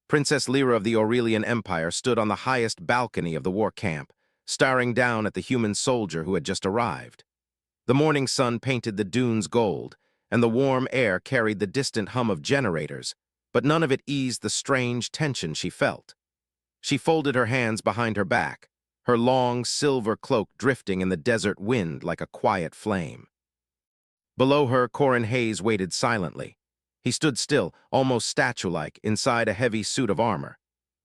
Princess Lyra of the Aurelian Empire stood on the highest balcony of the war camp, staring down at the human soldier who had just arrived. The morning sun painted the dunes gold, and the warm air carried the distant hum of generators, but none of it eased the strange tension she felt. She folded her hands behind her back, her long silver cloak drifting in the desert wind like a quiet flame. Below her, Corin Hayes waited silently. He stood still, almost statue-like, inside a heavy suit of armor.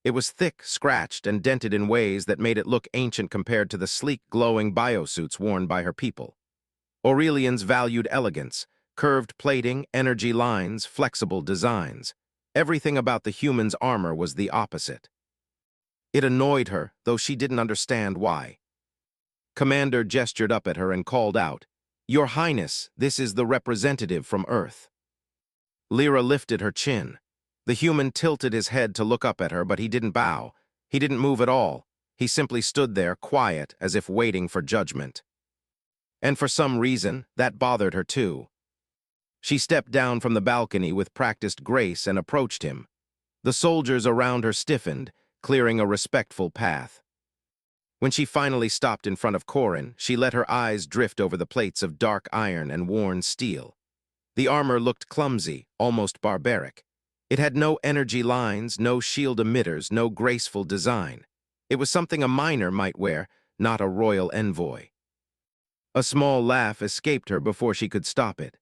It was thick, scratched, and dented in ways that made it look ancient compared to the sleek, glowing biosuits worn by her people. Aurelians valued elegance, curved plating, energy lines, flexible designs. Everything about the human's armor was the opposite. It annoyed her, though she didn't understand why. Commander gestured up at her and called out, "Your Highness, this is the representative from Earth." Lyra lifted her chin. The human tilted his head to look up at her, but he didn't bow. He didn't move at all. He simply stood there, quiet, as if waiting for judgment. And for some reason, that bothered her too. She stepped down from the balcony with practiced grace and approached him. The soldiers around her stiffened, clearing a respectful path. When she finally stopped in front of Corin, she let her eyes drift over the plates of dark iron and worn steel. The armor looked clumsy, almost barbaric. It had no energy lines, no shield emitters, no graceful design. It was something a miner might wear, not a royal envoy. A small laugh escaped her before she could stop it.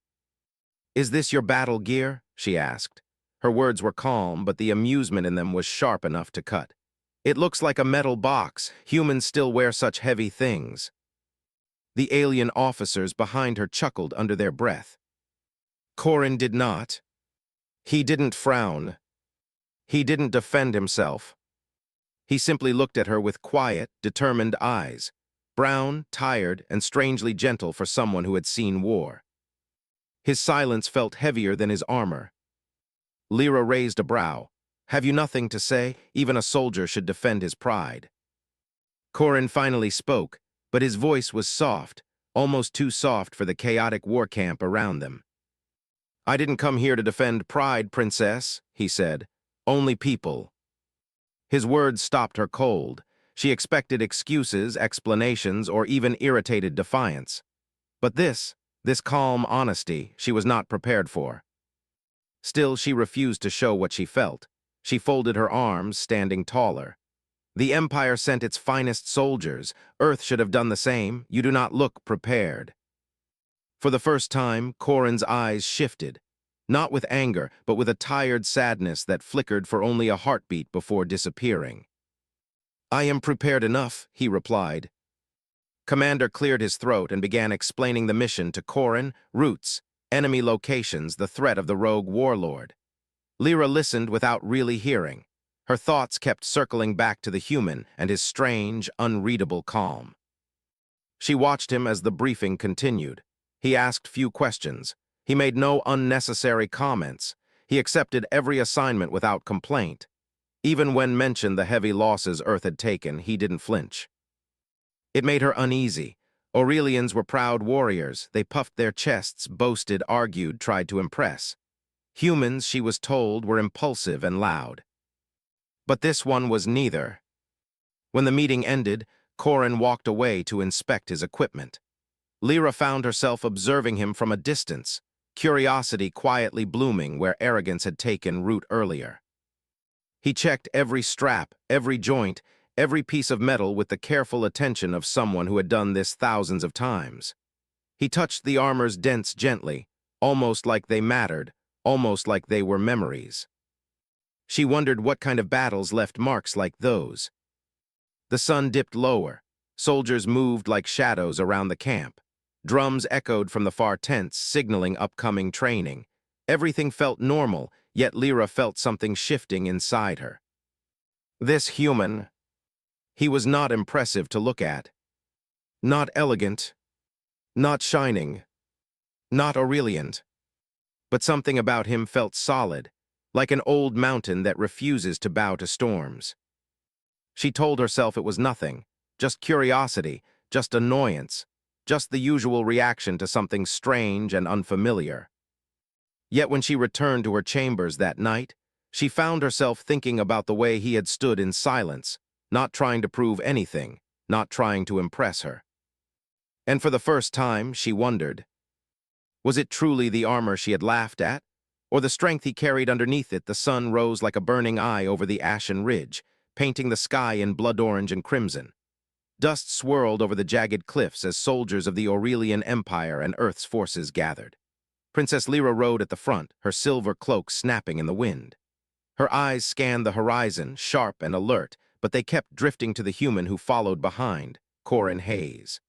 "Is this your battle gear?" she asked. Her words were calm, but the amusement in them was sharp enough to cut. "It looks like a metal box. Humans still wear such heavy things." The alien officers behind her chuckled under their breath. Corin did not. He didn't frown. He didn't defend himself. He simply looked at her with quiet, determined eyes, brown, tired, and strangely gentle for someone who had seen war. His silence felt heavier than his armor. Lyra raised a brow. "Have you nothing to say? Even a soldier should defend his pride." Corin finally spoke, but his voice was soft, almost too soft for the chaotic war camp around them. "I didn't come here to defend pride, Princess," he said. "Only people." His words stopped her cold. She expected excuses, explanations, or even irritated defiance. But this calm honesty, she was not prepared for. Still, she refused to show what she felt. She folded her arms, standing taller. "The Empire sent its finest soldiers. Earth should have done the same. You do not look prepared." For the first time, Corin's eyes shifted, not with anger, but with a tired sadness that flickered for only a heartbeat before disappearing. "I am prepared enough," he replied. Commander cleared his throat and began explaining the mission to Corin, routes, enemy locations, the threat of the rogue warlord. Lyra listened without really hearing. Her thoughts kept circling back to the human and his strange, unreadable calm. She watched him as the briefing continued. He asked few questions. He made no unnecessary comments. He accepted every assignment without complaint. Even when mentioned the heavy losses Earth had taken, he didn't flinch. It made her uneasy. Aurelians were proud warriors. They puffed their chests, boasted, argued, tried to impress. Humans, she was told, were impulsive and loud. But this one was neither. When the meeting ended, Corin walked away to inspect his equipment. Lyra found herself observing him from a distance, curiosity quietly blooming where arrogance had taken root earlier. He checked every strap, every joint, every piece of metal with the careful attention of someone who had done this thousands of times. He touched the armor's dents gently, almost like they mattered, almost like they were memories. She wondered what kind of battles left marks like those. The sun dipped lower. Soldiers moved like shadows around the camp. Drums echoed from the far tents, signaling upcoming training. Everything felt normal, yet Lyra felt something shifting inside her. This human, he was not impressive to look at. Not elegant. Not shining. Not Aurelian. But something about him felt solid, like an old mountain that refuses to bow to storms. She told herself it was nothing, just curiosity, just annoyance, just the usual reaction to something strange and unfamiliar. Yet when she returned to her chambers that night, She found herself thinking about the way he had stood in silence, not trying to prove anything, not trying to impress her. And for the first time, she wondered, was it truly the armor she had laughed at? Or the strength he carried underneath it? The sun rose like a burning eye over the ashen ridge, painting the sky in blood orange and crimson. Dust swirled over the jagged cliffs as soldiers of the Aurelian Empire and Earth's forces gathered. Princess Lyra rode at the front, her silver cloak snapping in the wind. Her eyes scanned the horizon, sharp and alert, but they kept drifting to the human who followed behind, Corin Hayes.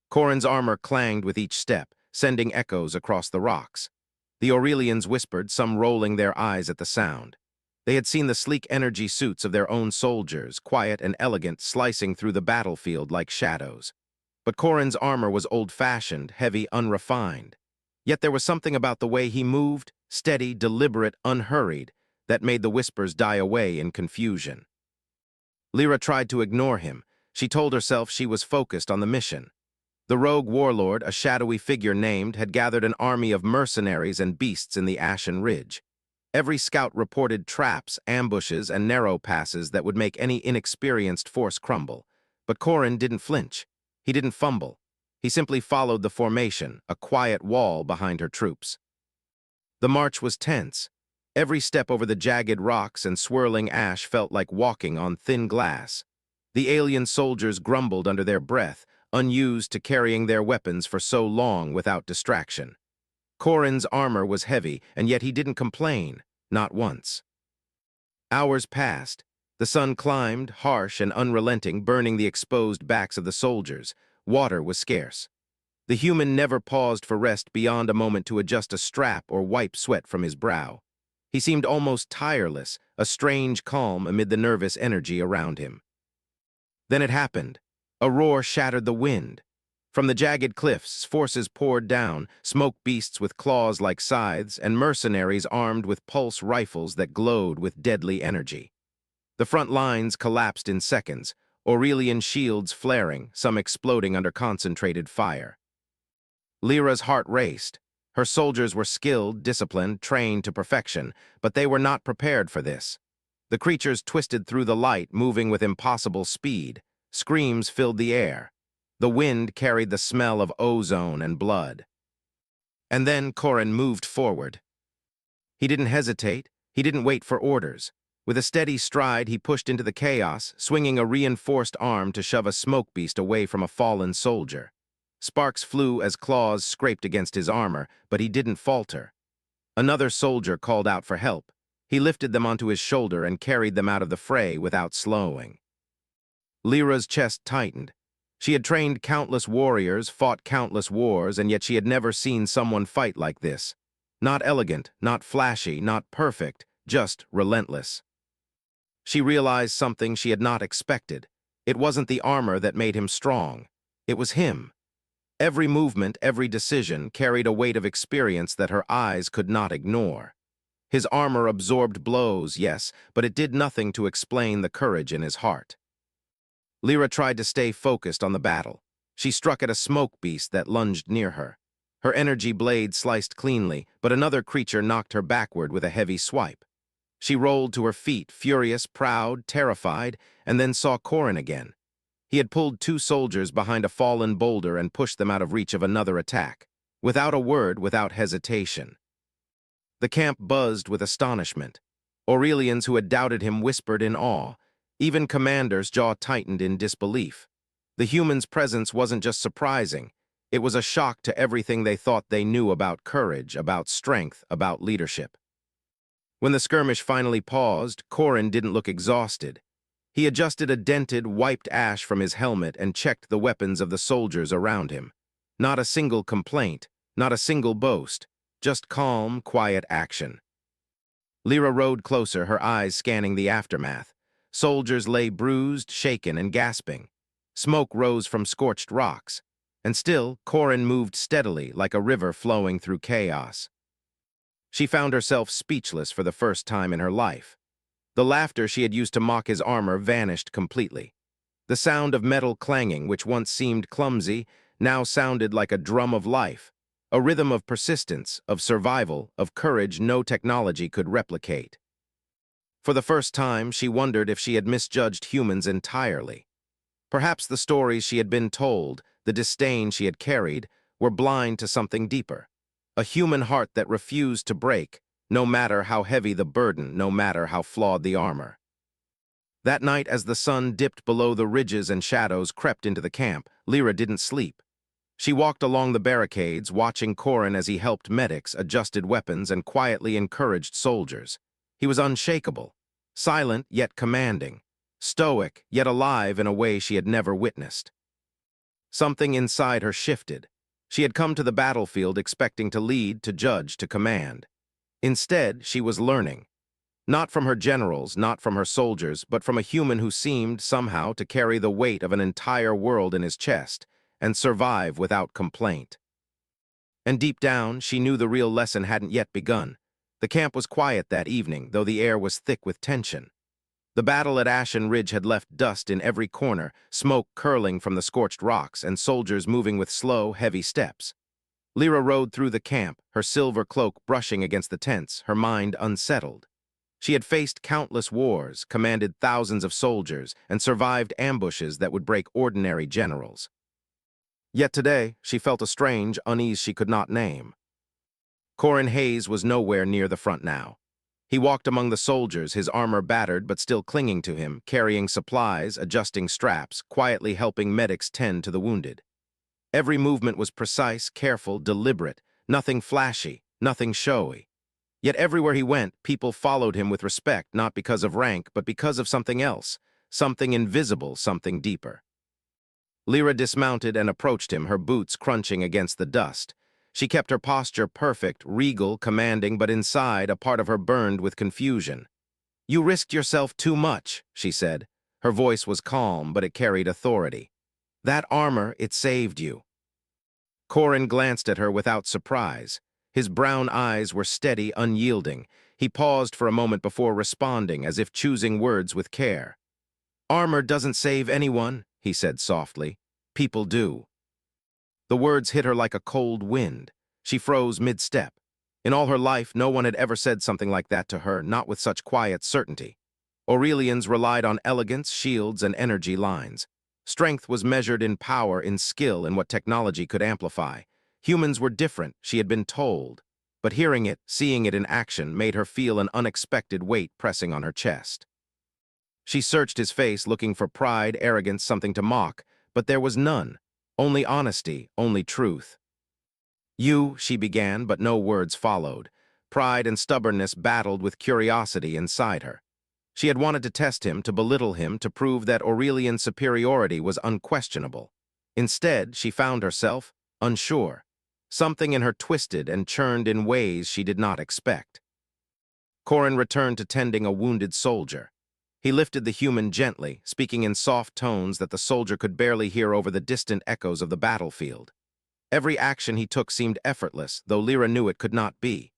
Corin's armor clanged with each step, sending echoes across the rocks. The Aurelians whispered, some rolling their eyes at the sound. They had seen the sleek energy suits of their own soldiers, quiet and elegant, slicing through the battlefield like shadows. But Corin's armor was old-fashioned, heavy, unrefined. Yet there was something about the way he moved, steady, deliberate, unhurried, that made the whispers die away in confusion. Lyra tried to ignore him. She told herself she was focused on the mission. The rogue warlord, a shadowy figure named, had gathered an army of mercenaries and beasts in the Ashen Ridge. Every scout reported traps, ambushes, and narrow passes that would make any inexperienced force crumble. But Corin didn't flinch. He didn't fumble. He simply followed the formation, a quiet wall behind her troops. The march was tense. Every step over the jagged rocks and swirling ash felt like walking on thin glass. The alien soldiers grumbled under their breath, unused to carrying their weapons for so long without distraction. Corin's armor was heavy, and yet he didn't complain, not once. Hours passed. The sun climbed, harsh and unrelenting, burning the exposed backs of the soldiers. Water was scarce. The human never paused for rest beyond a moment to adjust a strap or wipe sweat from his brow. He seemed almost tireless, a strange calm amid the nervous energy around him. Then it happened. A roar shattered the wind. From the jagged cliffs, forces poured down, smoke beasts with claws like scythes, and mercenaries armed with pulse rifles that glowed with deadly energy. The front lines collapsed in seconds, Aurelian shields flaring, some exploding under concentrated fire. Lyra's heart raced. Her soldiers were skilled, disciplined, trained to perfection, but they were not prepared for this. The creatures twisted through the light, moving with impossible speed. Screams filled the air. The wind carried the smell of ozone and blood. And then Corin moved forward. He didn't hesitate. He didn't wait for orders. With a steady stride, he pushed into the chaos, swinging a reinforced arm to shove a smoke beast away from a fallen soldier. Sparks flew as claws scraped against his armor, but he didn't falter. Another soldier called out for help. He lifted them onto his shoulder and carried them out of the fray without slowing. Lyra's chest tightened. She had trained countless warriors, fought countless wars, and yet she had never seen someone fight like this. Not elegant, not flashy, not perfect, just relentless. She realized something she had not expected. It wasn't the armor that made him strong. It was him. Every movement, every decision carried a weight of experience that her eyes could not ignore. His armor absorbed blows, yes, but it did nothing to explain the courage in his heart. Lyra tried to stay focused on the battle. She struck at a smoke beast that lunged near her. Her energy blade sliced cleanly, but another creature knocked her backward with a heavy swipe. She rolled to her feet, furious, proud, terrified, and then saw Corin again. He had pulled two soldiers behind a fallen boulder and pushed them out of reach of another attack, without a word, without hesitation. The camp buzzed with astonishment. Aurelians who had doubted him whispered in awe. Even commanders' jaw tightened in disbelief. The human's presence wasn't just surprising. It was a shock to everything they thought they knew about courage, about strength, about leadership. When the skirmish finally paused, Corin didn't look exhausted. He adjusted a dented, wiped ash from his helmet and checked the weapons of the soldiers around him. Not a single complaint, not a single boast, just calm, quiet action. Lyra rode closer, her eyes scanning the aftermath. Soldiers lay bruised, shaken, and gasping. Smoke rose from scorched rocks. And still, Corin moved steadily, like a river flowing through chaos. She found herself speechless for the first time in her life. The laughter she had used to mock his armor vanished completely. The sound of metal clanging, which once seemed clumsy, now sounded like a drum of life, a rhythm of persistence, of survival, of courage no technology could replicate. For the first time, she wondered if she had misjudged humans entirely. Perhaps the stories she had been told, the disdain she had carried, were blind to something deeper. A human heart that refused to break, no matter how heavy the burden, no matter how flawed the armor. That night, as the sun dipped below the ridges and shadows crept into the camp, Lyra didn't sleep. She walked along the barricades, watching Corin as he helped medics, adjusted weapons, and quietly encouraged soldiers. He was unshakable, silent yet commanding, stoic yet alive in a way she had never witnessed. Something inside her shifted. She had come to the battlefield expecting to lead, to judge, to command. Instead, she was learning. Not from her generals, not from her soldiers, but from a human who seemed, somehow, to carry the weight of an entire world in his chest and survive without complaint. And deep down, she knew the real lesson hadn't yet begun. The camp was quiet that evening, though the air was thick with tension. The battle at Ashen Ridge had left dust in every corner, smoke curling from the scorched rocks, and soldiers moving with slow, heavy steps. Lyra rode through the camp, her silver cloak brushing against the tents, her mind unsettled. She had faced countless wars, commanded thousands of soldiers, and survived ambushes that would break ordinary generals. Yet today, she felt a strange unease she could not name. Corin Hayes was nowhere near the front now. He walked among the soldiers, his armor battered but still clinging to him, carrying supplies, adjusting straps, quietly helping medics tend to the wounded. Every movement was precise, careful, deliberate, nothing flashy, nothing showy. Yet everywhere he went, people followed him with respect, not because of rank, but because of something else, something invisible, something deeper. Lyra dismounted and approached him, her boots crunching against the dust. She kept her posture perfect, regal, commanding, but inside, a part of her burned with confusion. "You risked yourself too much," she said. Her voice was calm, but it carried authority. "That armor, it saved you." Corin glanced at her without surprise. His brown eyes were steady, unyielding. He paused for a moment before responding, as if choosing words with care. "Armor doesn't save anyone," he said softly. "People do." The words hit her like a cold wind. She froze mid-step. In all her life, no one had ever said something like that to her, not with such quiet certainty. Aurelians relied on elegance, shields, and energy lines. Strength was measured in power, in skill, in what technology could amplify. Humans were different, she had been told. But hearing it, seeing it in action, made her feel an unexpected weight pressing on her chest. She searched his face, looking for pride, arrogance, something to mock, but there was none. Only honesty, only truth. "You," she began, but no words followed. Pride and stubbornness battled with curiosity inside her. She had wanted to test him, to belittle him, to prove that Aurelian superiority was unquestionable. Instead, she found herself unsure. Something in her twisted and churned in ways she did not expect. Corin returned to tending a wounded soldier. He lifted the human gently, speaking in soft tones that the soldier could barely hear over the distant echoes of the battlefield. Every action he took seemed effortless, though Lyra knew it could not be.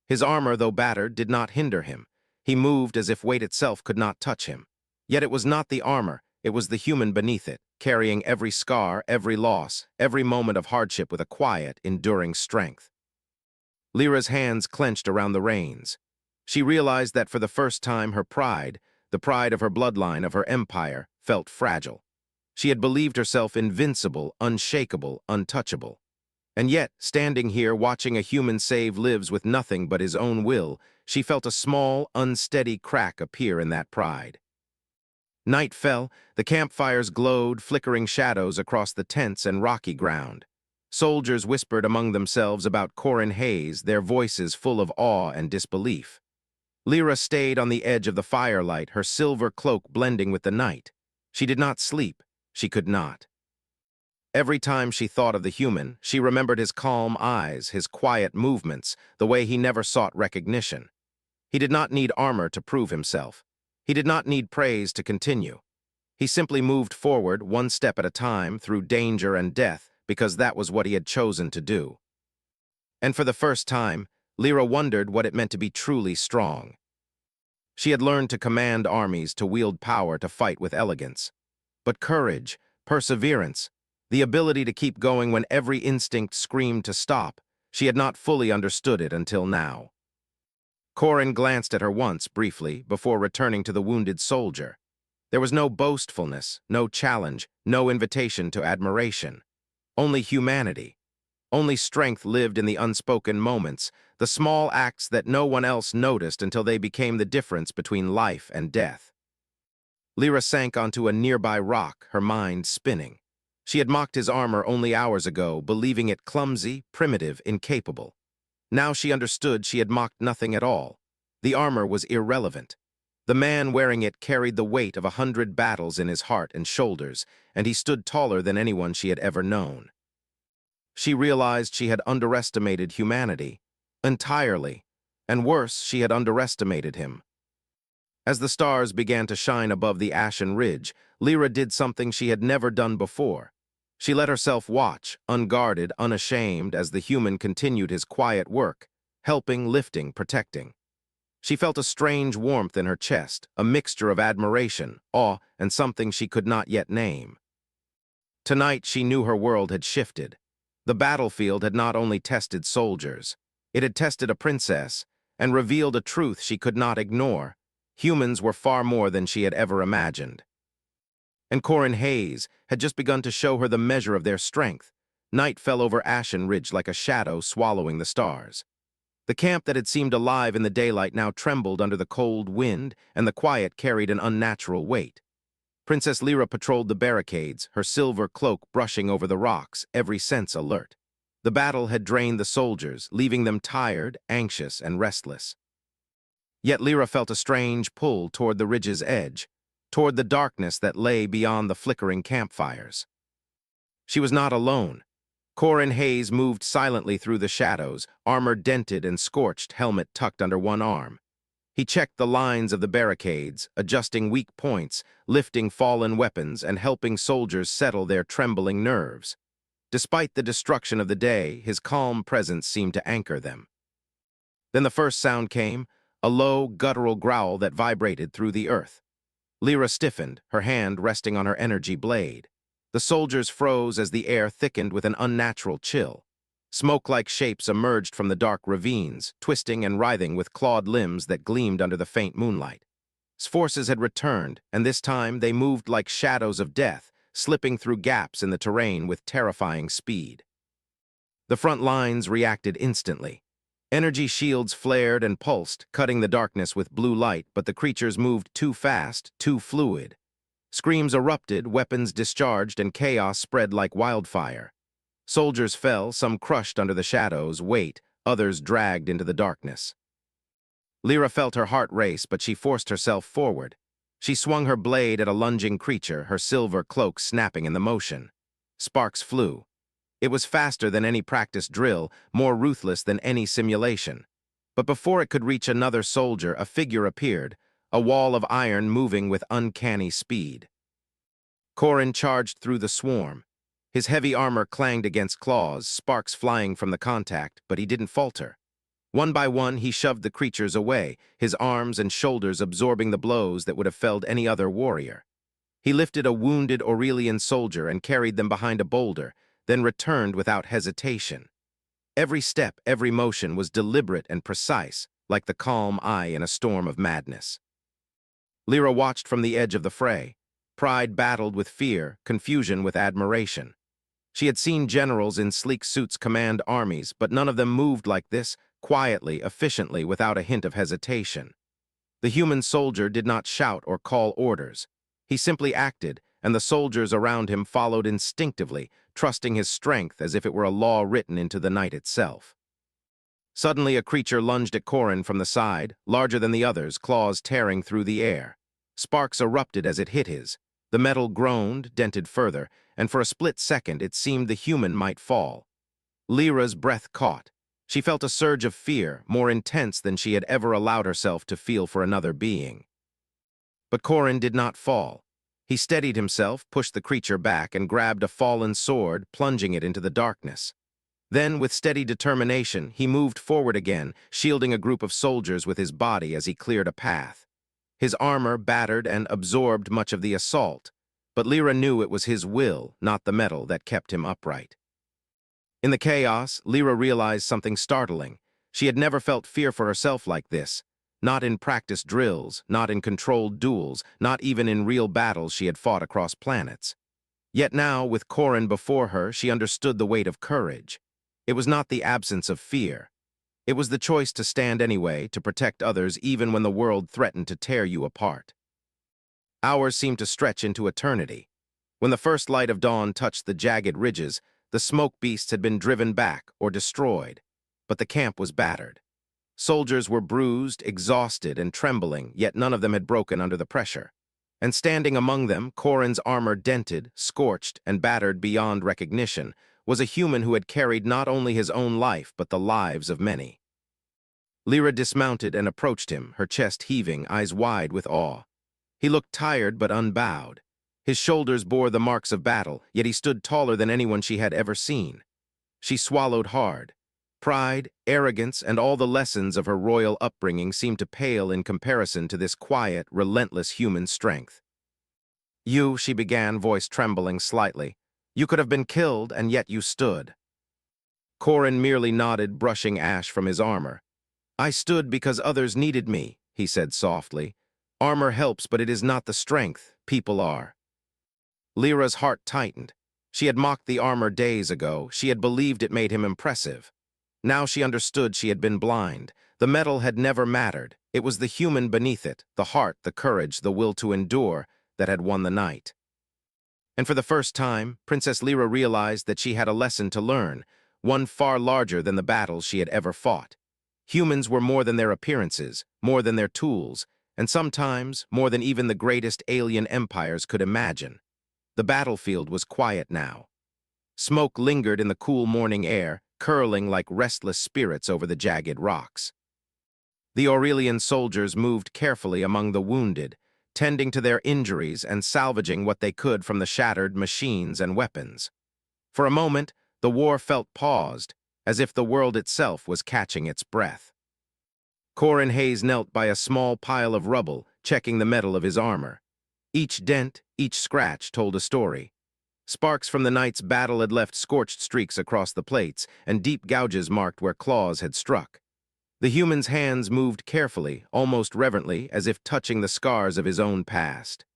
His armor, though battered, did not hinder him. He moved as if weight itself could not touch him. Yet it was not the armor, it was the human beneath it, carrying every scar, every loss, every moment of hardship with a quiet, enduring strength. Lyra's hands clenched around the reins. She realized that for the first time her pride, the pride of her bloodline, of her empire, felt fragile. She had believed herself invincible, unshakable, untouchable. And yet, standing here watching a human save lives with nothing but his own will, she felt a small, unsteady crack appear in that pride. Night fell, the campfires glowed, flickering shadows across the tents and rocky ground. Soldiers whispered among themselves about Corin Hayes, their voices full of awe and disbelief. Lyra stayed on the edge of the firelight, her silver cloak blending with the night. She did not sleep. She could not. Every time she thought of the human, she remembered his calm eyes, his quiet movements, the way he never sought recognition. He did not need armor to prove himself. He did not need praise to continue. He simply moved forward, one step at a time, through danger and death, because that was what he had chosen to do. And for the first time, Lyra wondered what it meant to be truly strong. She had learned to command armies, to wield power, to fight with elegance. But courage, perseverance, the ability to keep going when every instinct screamed to stop, she had not fully understood it until now. Corin glanced at her once, briefly, before returning to the wounded soldier. There was no boastfulness, no challenge, no invitation to admiration. Only humanity. Only strength lived in the unspoken moments, the small acts that no one else noticed until they became the difference between life and death. Lyra sank onto a nearby rock, her mind spinning. She had mocked his armor only hours ago, believing it clumsy, primitive, incapable. Now she understood she had mocked nothing at all. The armor was irrelevant. The man wearing it carried the weight of 100 battles in his heart and shoulders, and he stood taller than anyone she had ever known. She realized she had underestimated humanity. Entirely. And worse, she had underestimated him. As the stars began to shine above the ashen ridge, Lyra did something she had never done before. She let herself watch, unguarded, unashamed, as the human continued his quiet work, helping, lifting, protecting. She felt a strange warmth in her chest, a mixture of admiration, awe, and something she could not yet name. Tonight she knew her world had shifted. The battlefield had not only tested soldiers, it had tested a princess, and revealed a truth she could not ignore. Humans were far more than she had ever imagined. And Corin Hayes had just begun to show her the measure of their strength. Night fell over Ashen Ridge like a shadow swallowing the stars. The camp that had seemed alive in the daylight now trembled under the cold wind, and the quiet carried an unnatural weight. Princess Lyra patrolled the barricades, her silver cloak brushing over the rocks, every sense alert. The battle had drained the soldiers, leaving them tired, anxious, and restless. Yet Lyra felt a strange pull toward the ridge's edge, toward the darkness that lay beyond the flickering campfires. She was not alone. Corin Hayes moved silently through the shadows, armor dented and scorched, helmet tucked under one arm. He checked the lines of the barricades, adjusting weak points, lifting fallen weapons, and helping soldiers settle their trembling nerves. Despite the destruction of the day, his calm presence seemed to anchor them. Then the first sound came, a low, guttural growl that vibrated through the earth. Lyra stiffened, her hand resting on her energy blade. The soldiers froze as the air thickened with an unnatural chill. Smoke-like shapes emerged from the dark ravines, twisting and writhing with clawed limbs that gleamed under the faint moonlight. Forces had returned, and this time they moved like shadows of death, slipping through gaps in the terrain with terrifying speed. The front lines reacted instantly. Energy shields flared and pulsed, cutting the darkness with blue light, but the creatures moved too fast, too fluid. Screams erupted, weapons discharged, and chaos spread like wildfire. Soldiers fell, some crushed under the shadows, weight, others dragged into the darkness. Lyra felt her heart race, but she forced herself forward. She swung her blade at a lunging creature, her silver cloak snapping in the motion. Sparks flew. It was faster than any practiced drill, more ruthless than any simulation. But before it could reach another soldier, a figure appeared, a wall of iron moving with uncanny speed. Corin charged through the swarm. His heavy armor clanged against claws, sparks flying from the contact, but he didn't falter. One by one, he shoved the creatures away, his arms and shoulders absorbing the blows that would have felled any other warrior. He lifted a wounded Aurelian soldier and carried them behind a boulder, then returned without hesitation. Every step, every motion was deliberate and precise, like the calm eye in a storm of madness. Lyra watched from the edge of the fray. Pride battled with fear, confusion with admiration. She had seen generals in sleek suits command armies, but none of them moved like this, quietly, efficiently, without a hint of hesitation. The human soldier did not shout or call orders. He simply acted, and the soldiers around him followed instinctively, trusting his strength as if it were a law written into the night itself. Suddenly, a creature lunged at Corin from the side, larger than the others, claws tearing through the air. Sparks erupted as it hit his. The metal groaned, dented further, and for a split second it seemed the human might fall. Lyra's breath caught. She felt a surge of fear, more intense than she had ever allowed herself to feel for another being. But Corin did not fall. He steadied himself, pushed the creature back, and grabbed a fallen sword, plunging it into the darkness. Then, with steady determination, he moved forward again, shielding a group of soldiers with his body as he cleared a path. His armor battered and absorbed much of the assault, but Lyra knew it was his will, not the metal, that kept him upright. In the chaos, Lyra realized something startling. She had never felt fear for herself like this. Not in practice drills, not in controlled duels, not even in real battles she had fought across planets. Yet now, with Corrin before her, she understood the weight of courage. It was not the absence of fear. It was the choice to stand anyway, to protect others even when the world threatened to tear you apart. Hours seemed to stretch into eternity. When the first light of dawn touched the jagged ridges, the smoke beasts had been driven back or destroyed, but the camp was battered. Soldiers were bruised, exhausted, and trembling, yet none of them had broken under the pressure. And standing among them, Corrin's armor dented, scorched, and battered beyond recognition, was a human who had carried not only his own life but the lives of many. Lyra dismounted and approached him, her chest heaving, eyes wide with awe. He looked tired but unbowed. His shoulders bore the marks of battle, yet he stood taller than anyone she had ever seen. She swallowed hard. Pride, arrogance, and all the lessons of her royal upbringing seemed to pale in comparison to this quiet, relentless human strength. "You," she began, voice trembling slightly. "You could have been killed, and yet you stood." Corrin merely nodded, brushing ash from his armor. "I stood because others needed me," he said softly. "Armor helps, but it is not the strength. People are." Lyra's heart tightened. She had mocked the armor days ago. She had believed it made him impressive. Now she understood she had been blind. The metal had never mattered. It was the human beneath it, the heart, the courage, the will to endure, that had won the night. And for the first time, Princess Lyra realized that she had a lesson to learn, one far larger than the battles she had ever fought. Humans were more than their appearances, more than their tools, and sometimes more than even the greatest alien empires could imagine. The battlefield was quiet now. Smoke lingered in the cool morning air, curling like restless spirits over the jagged rocks. The Aurelian soldiers moved carefully among the wounded, tending to their injuries and salvaging what they could from the shattered machines and weapons. For a moment, the war felt paused, as if the world itself was catching its breath. Corrin Hayes knelt by a small pile of rubble, checking the metal of his armor. Each dent, each scratch told a story. Sparks from the night's battle had left scorched streaks across the plates, and deep gouges marked where claws had struck. The human's hands moved carefully, almost reverently, as if touching the scars of his own past.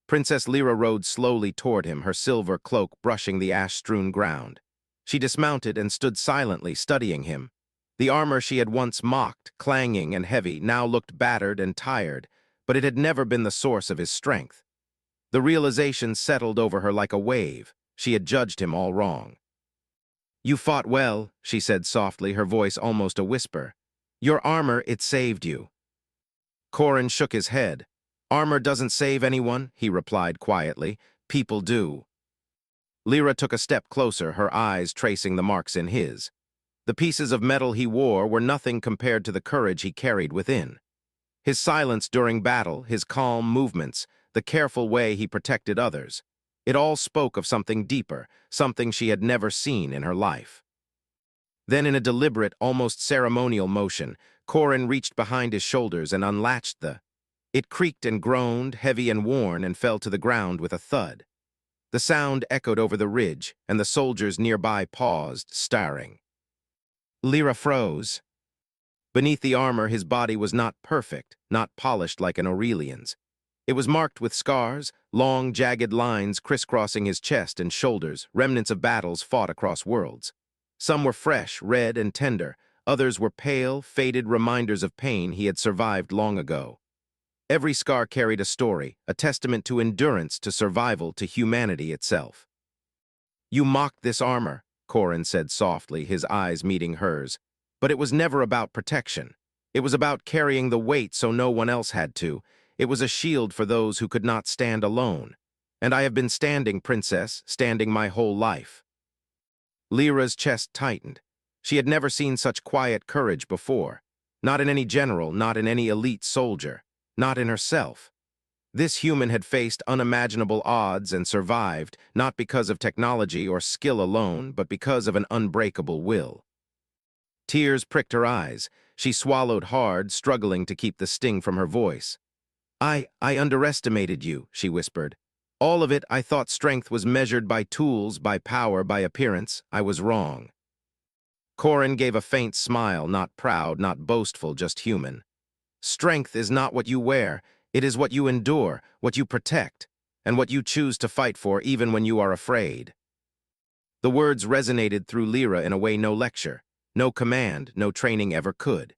Princess Lyra rode slowly toward him, her silver cloak brushing the ash-strewn ground. She dismounted and stood silently, studying him. The armor she had once mocked, clanging and heavy, now looked battered and tired, but it had never been the source of his strength. The realization settled over her like a wave. She had judged him all wrong. "You fought well," she said softly, her voice almost a whisper. "Your armor, it saved you." Corrin shook his head. "Armor doesn't save anyone," he replied quietly. "People do." Lyra took a step closer, her eyes tracing the marks in his. The pieces of metal he wore were nothing compared to the courage he carried within. His silence during battle, his calm movements, the careful way he protected others. It all spoke of something deeper, something she had never seen in her life. Then in a deliberate, almost ceremonial motion, Corrin reached behind his shoulders and unlatched the... It creaked and groaned, heavy and worn, and fell to the ground with a thud. The sound echoed over the ridge, and the soldiers nearby paused, staring. Lyra froze. Beneath the armor, his body was not perfect, not polished like an Aurelian's. It was marked with scars, long, jagged lines crisscrossing his chest and shoulders, remnants of battles fought across worlds. Some were fresh, red, and tender. Others were pale, faded reminders of pain he had survived long ago. Every scar carried a story, a testament to endurance, to survival, to humanity itself. "You mocked this armor," Corrin said softly, his eyes meeting hers. "But it was never about protection. It was about carrying the weight so no one else had to. It was a shield for those who could not stand alone. And I have been standing, Princess, standing my whole life." Lyra's chest tightened. She had never seen such quiet courage before. Not in any general, not in any elite soldier, not in herself. This human had faced unimaginable odds and survived, not because of technology or skill alone, but because of an unbreakable will. Tears pricked her eyes. She swallowed hard, struggling to keep the sting from her voice. I underestimated you," she whispered. "All of it. I thought strength was measured by tools, by power, by appearance. I was wrong." Corin gave a faint smile, not proud, not boastful, just human. Strength is not what you wear, it is what you endure, what you protect, and what you choose to fight for even when you are afraid. The words resonated through Lyra in a way no lecture, no command, no training ever could.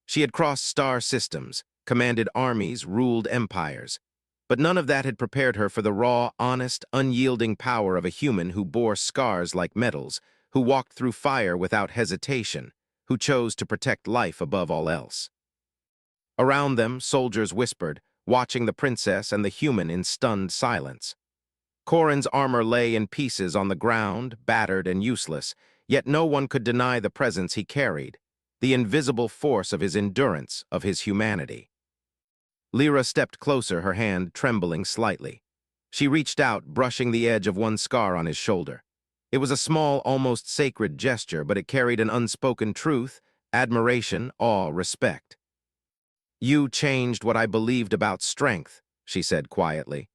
She had crossed star systems, commanded armies, ruled empires, but none of that had prepared her for the raw, honest, unyielding power of a human who bore scars like medals, who walked through fire without hesitation, who chose to protect life above all else. Around them, soldiers whispered, watching the princess and the human in stunned silence. Corin's armor lay in pieces on the ground, battered and useless, yet no one could deny the presence he carried, the invisible force of his endurance, of his humanity. Lyra stepped closer, her hand trembling slightly. She reached out, brushing the edge of one scar on his shoulder. It was a small, almost sacred gesture, but it carried an unspoken truth, admiration, awe, respect. "You changed what I believed about strength," she said quietly.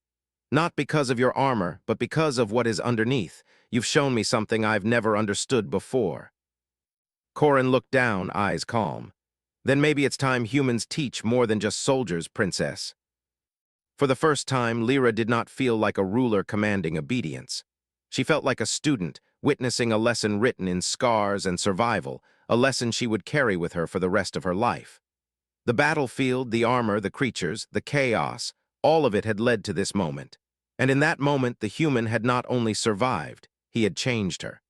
"Not because of your armor, but because of what is underneath. You've shown me something I've never understood before." Corin looked down, eyes calm. "Then maybe it's time humans teach more than just soldiers, princess." For the first time, Lyra did not feel like a ruler commanding obedience. She felt like a student, witnessing a lesson written in scars and survival, a lesson she would carry with her for the rest of her life. The battlefield, the armor, the creatures, the chaos, all of it had led to this moment. And in that moment, the human had not only survived, he had changed her.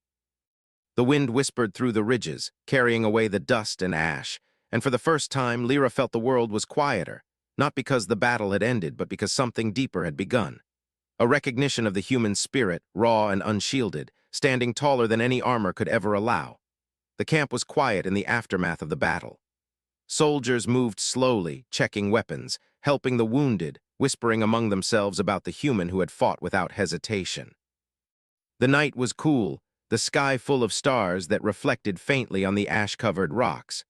The wind whispered through the ridges, carrying away the dust and ash, and for the first time, Lyra felt the world was quieter, not because the battle had ended, but because something deeper had begun. A recognition of the human spirit, raw and unshielded, standing taller than any armor could ever allow. The camp was quiet in the aftermath of the battle. Soldiers moved slowly, checking weapons, helping the wounded, whispering among themselves about the human who had fought without hesitation. The night was cool, the sky full of stars that reflected faintly on the ash-covered rocks.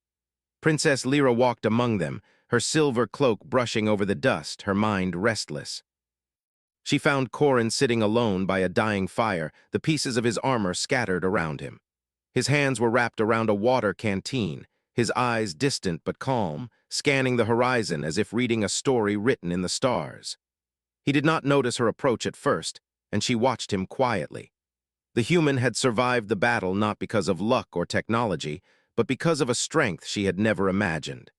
Princess Lyra walked among them, her silver cloak brushing over the dust, her mind restless. She found Corin sitting alone by a dying fire, the pieces of his armor scattered around him. His hands were wrapped around a water canteen, his eyes distant but calm, scanning the horizon as if reading a story written in the stars. He did not notice her approach at first, and she watched him quietly. The human had survived the battle not because of luck or technology, but because of a strength she had never imagined.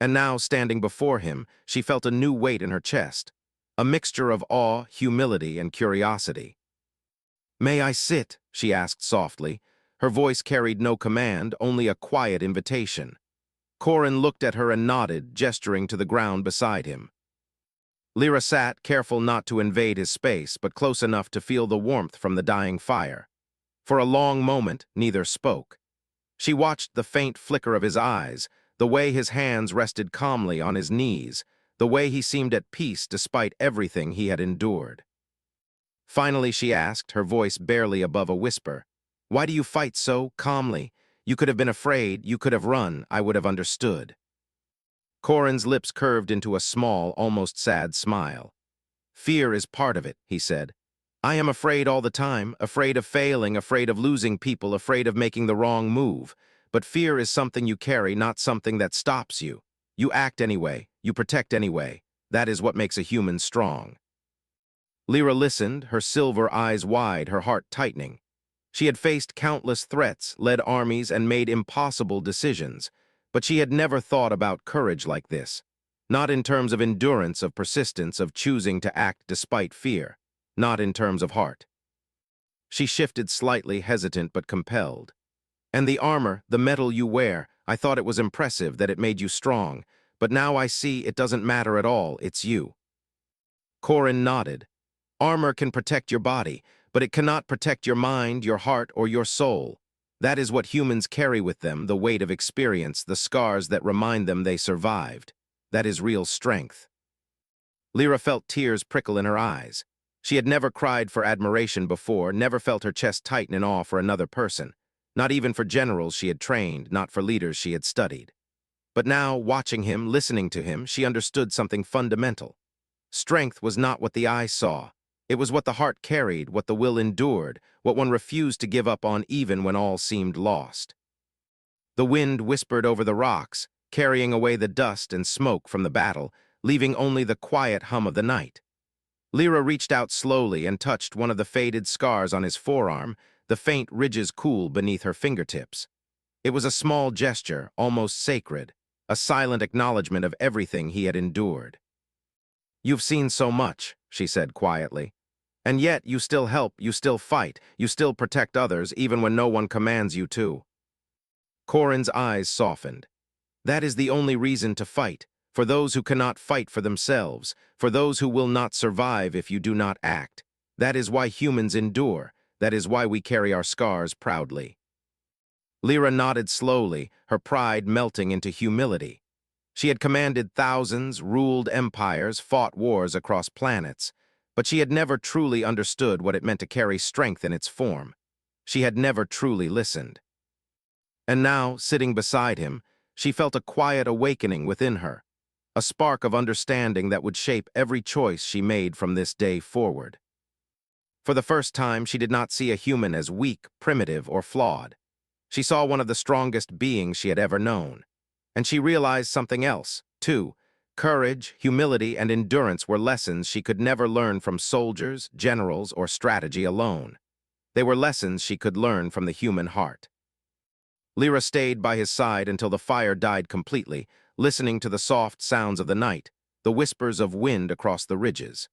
And now, standing before him, she felt a new weight in her chest, a mixture of awe, humility, and curiosity. "May I sit?" she asked softly. Her voice carried no command, only a quiet invitation. Corin looked at her and nodded, gesturing to the ground beside him. Lyra sat, careful not to invade his space, but close enough to feel the warmth from the dying fire. For a long moment, neither spoke. She watched the faint flicker of his eyes, the way his hands rested calmly on his knees, the way he seemed at peace despite everything he had endured. Finally, she asked, her voice barely above a whisper, "Why do you fight so calmly? You could have been afraid, you could have run, I would have understood." Corin's lips curved into a small, almost sad smile. "Fear is part of it," he said. "I am afraid all the time, afraid of failing, afraid of losing people, afraid of making the wrong move. But fear is something you carry, not something that stops you. You act anyway, you protect anyway. That is what makes a human strong." Lyra listened, her silver eyes wide, her heart tightening. She had faced countless threats, led armies, and made impossible decisions, but she had never thought about courage like this. Not in terms of endurance, of persistence, of choosing to act despite fear. Not in terms of heart. She shifted slightly, hesitant but compelled. "And the armor, the metal you wear, I thought it was impressive, that it made you strong, but now I see it doesn't matter at all, it's you." Corin nodded. "Armor can protect your body, but it cannot protect your mind, your heart, or your soul. That is what humans carry with them, the weight of experience, the scars that remind them they survived. That is real strength." Lyra felt tears prickle in her eyes. She had never cried for admiration before, never felt her chest tighten in awe for another person. Not even for generals she had trained, not for leaders she had studied. But now, watching him, listening to him, she understood something fundamental. Strength was not what the eye saw. It was what the heart carried, what the will endured, what one refused to give up on even when all seemed lost. The wind whispered over the rocks, carrying away the dust and smoke from the battle, leaving only the quiet hum of the night. Lyra reached out slowly and touched one of the faded scars on his forearm, the faint ridges cool beneath her fingertips. It was a small gesture, almost sacred, a silent acknowledgement of everything he had endured. "You've seen so much," she said quietly. "And yet you still help, you still fight, you still protect others, even when no one commands you to." Corin's eyes softened. "That is the only reason to fight, for those who cannot fight for themselves, for those who will not survive if you do not act. That is why humans endure, that is why we carry our scars proudly." Lyra nodded slowly, her pride melting into humility. She had commanded thousands, ruled empires, fought wars across planets, but she had never truly understood what it meant to carry strength in its form. She had never truly listened. And now, sitting beside him, she felt a quiet awakening within her, a spark of understanding that would shape every choice she made from this day forward. For the first time, she did not see a human as weak, primitive, or flawed. She saw one of the strongest beings she had ever known. And she realized something else, too. Courage, humility, and endurance were lessons she could never learn from soldiers, generals, or strategy alone. They were lessons she could learn from the human heart. Lyra stayed by his side until the fire died completely, listening to the soft sounds of the night, the whispers of wind across the ridges.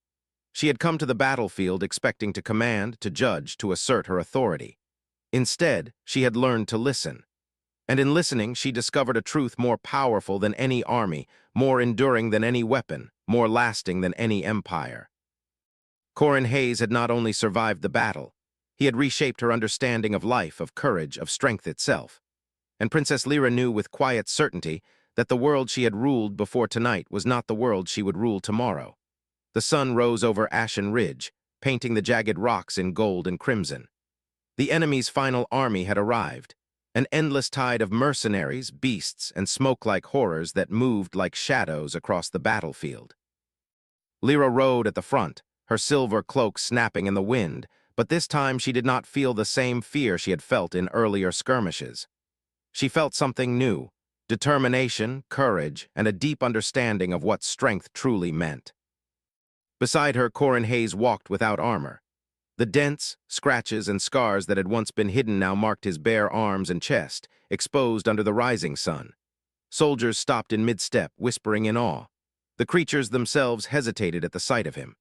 She had come to the battlefield expecting to command, to judge, to assert her authority. Instead, she had learned to listen. And in listening, she discovered a truth more powerful than any army, more enduring than any weapon, more lasting than any empire. Corin Hayes had not only survived the battle, he had reshaped her understanding of life, of courage, of strength itself. And Princess Lyra knew with quiet certainty that the world she had ruled before tonight was not the world she would rule tomorrow. The sun rose over Ashen Ridge, painting the jagged rocks in gold and crimson. The enemy's final army had arrived, an endless tide of mercenaries, beasts, and smoke-like horrors that moved like shadows across the battlefield. Lyra rode at the front, her silver cloak snapping in the wind, but this time she did not feel the same fear she had felt in earlier skirmishes. She felt something new, determination, courage, and a deep understanding of what strength truly meant. Beside her, Corin Hayes walked without armor. The dents, scratches, and scars that had once been hidden now marked his bare arms and chest, exposed under the rising sun. Soldiers stopped in mid-step, whispering in awe. The creatures themselves hesitated at the sight of him.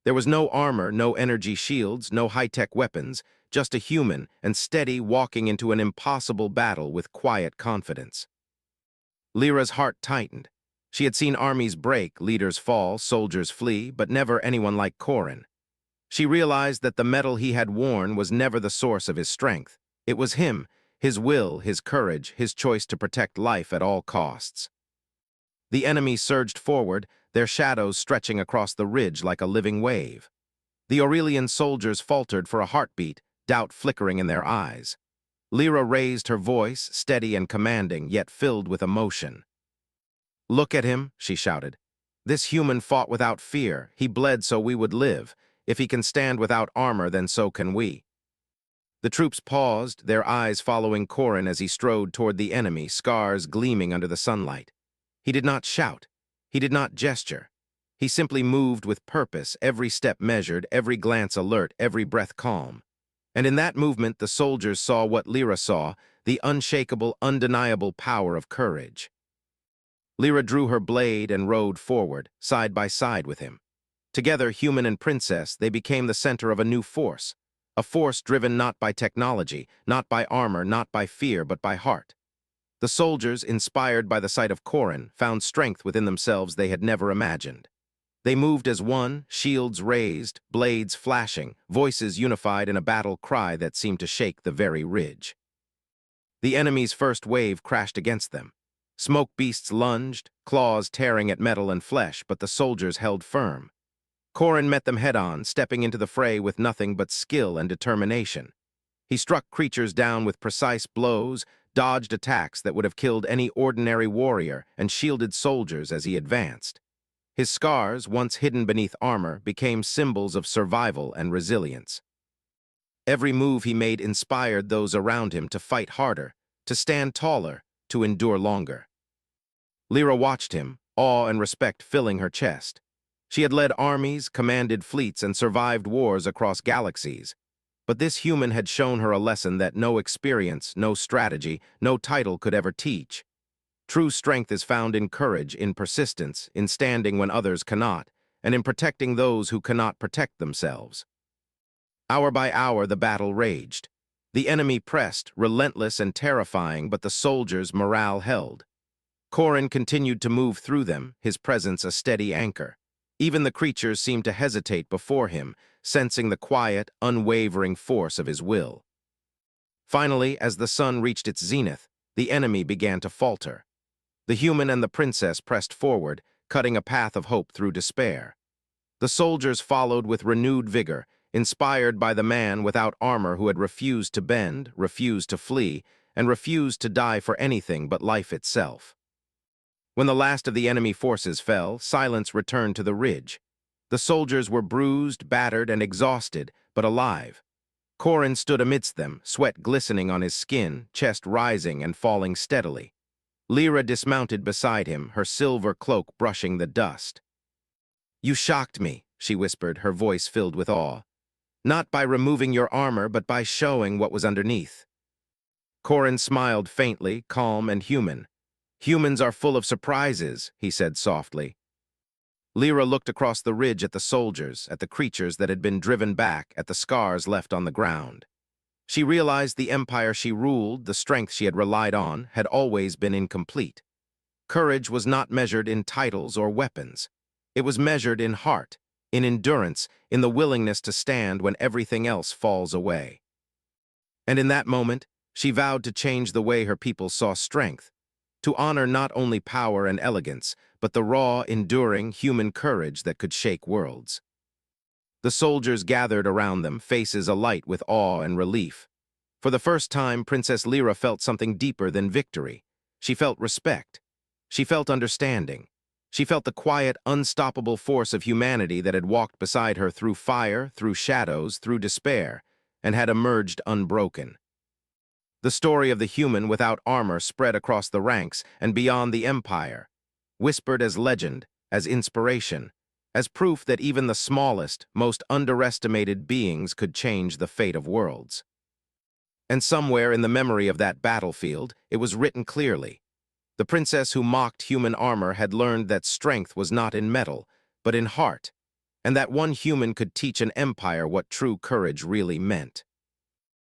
There was no armor, no energy shields, no high-tech weapons, just a human and steady walking into an impossible battle with quiet confidence. Lyra's heart tightened. She had seen armies break, leaders fall, soldiers flee, but never anyone like Corin. She realized that the metal he had worn was never the source of his strength. It was him, his will, his courage, his choice to protect life at all costs. The enemy surged forward, their shadows stretching across the ridge like a living wave. The Aurelian soldiers faltered for a heartbeat, doubt flickering in their eyes. Lyra raised her voice, steady and commanding, yet filled with emotion. "Look at him," she shouted. "This human fought without fear. He bled so we would live. If he can stand without armor, then so can we." The troops paused, their eyes following Corin as he strode toward the enemy, scars gleaming under the sunlight. He did not shout. He did not gesture. He simply moved with purpose, every step measured, every glance alert, every breath calm. And in that movement, the soldiers saw what Lyra saw, the unshakable, undeniable power of courage. Lyra drew her blade and rode forward, side by side with him. Together, human and princess, they became the center of a new force, a force driven not by technology, not by armor, not by fear, but by heart. The soldiers, inspired by the sight of Corin, found strength within themselves they had never imagined. They moved as one, shields raised, blades flashing, voices unified in a battle cry that seemed to shake the very ridge. The enemy's first wave crashed against them. Smoke beasts lunged, claws tearing at metal and flesh, but the soldiers held firm. Corin met them head-on, stepping into the fray with nothing but skill and determination. He struck creatures down with precise blows, dodged attacks that would have killed any ordinary warrior, and shielded soldiers as he advanced. His scars, once hidden beneath armor, became symbols of survival and resilience. Every move he made inspired those around him to fight harder, to stand taller, to endure longer. Lyra watched him, awe and respect filling her chest. She had led armies, commanded fleets, and survived wars across galaxies. But this human had shown her a lesson that no experience, no strategy, no title could ever teach. True strength is found in courage, in persistence, in standing when others cannot, and in protecting those who cannot protect themselves. Hour by hour, the battle raged. The enemy pressed, relentless and terrifying, but the soldiers' morale held. Corin continued to move through them, his presence a steady anchor. Even the creatures seemed to hesitate before him, sensing the quiet, unwavering force of his will. Finally, as the sun reached its zenith, the enemy began to falter. The human and the princess pressed forward, cutting a path of hope through despair. The soldiers followed with renewed vigor, inspired by the man without armor who had refused to bend, refused to flee, and refused to die for anything but life itself. When the last of the enemy forces fell, silence returned to the ridge. The soldiers were bruised, battered, and exhausted, but alive. Corin stood amidst them, sweat glistening on his skin, chest rising and falling steadily. Lyra dismounted beside him, her silver cloak brushing the dust. "You shocked me," she whispered, her voice filled with awe. "Not by removing your armor, but by showing what was underneath." Corin smiled faintly, calm and human. "Humans are full of surprises," he said softly. Lyra looked across the ridge at the soldiers, at the creatures that had been driven back, at the scars left on the ground. She realized the empire she ruled, the strength she had relied on, had always been incomplete. Courage was not measured in titles or weapons. It was measured in heart, in endurance, in the willingness to stand when everything else falls away. And in that moment, she vowed to change the way her people saw strength, to honor not only power and elegance, but the raw, enduring, human courage that could shake worlds. The soldiers gathered around them, faces alight with awe and relief. For the first time, Princess Lyra felt something deeper than victory. She felt respect. She felt understanding. She felt the quiet, unstoppable force of humanity that had walked beside her through fire, through shadows, through despair, and had emerged unbroken. The story of the human without armor spread across the ranks and beyond the empire, whispered as legend, as inspiration, as proof that even the smallest, most underestimated beings could change the fate of worlds. And somewhere in the memory of that battlefield, it was written clearly. The princess who mocked human armor had learned that strength was not in metal, but in heart, and that one human could teach an empire what true courage really meant.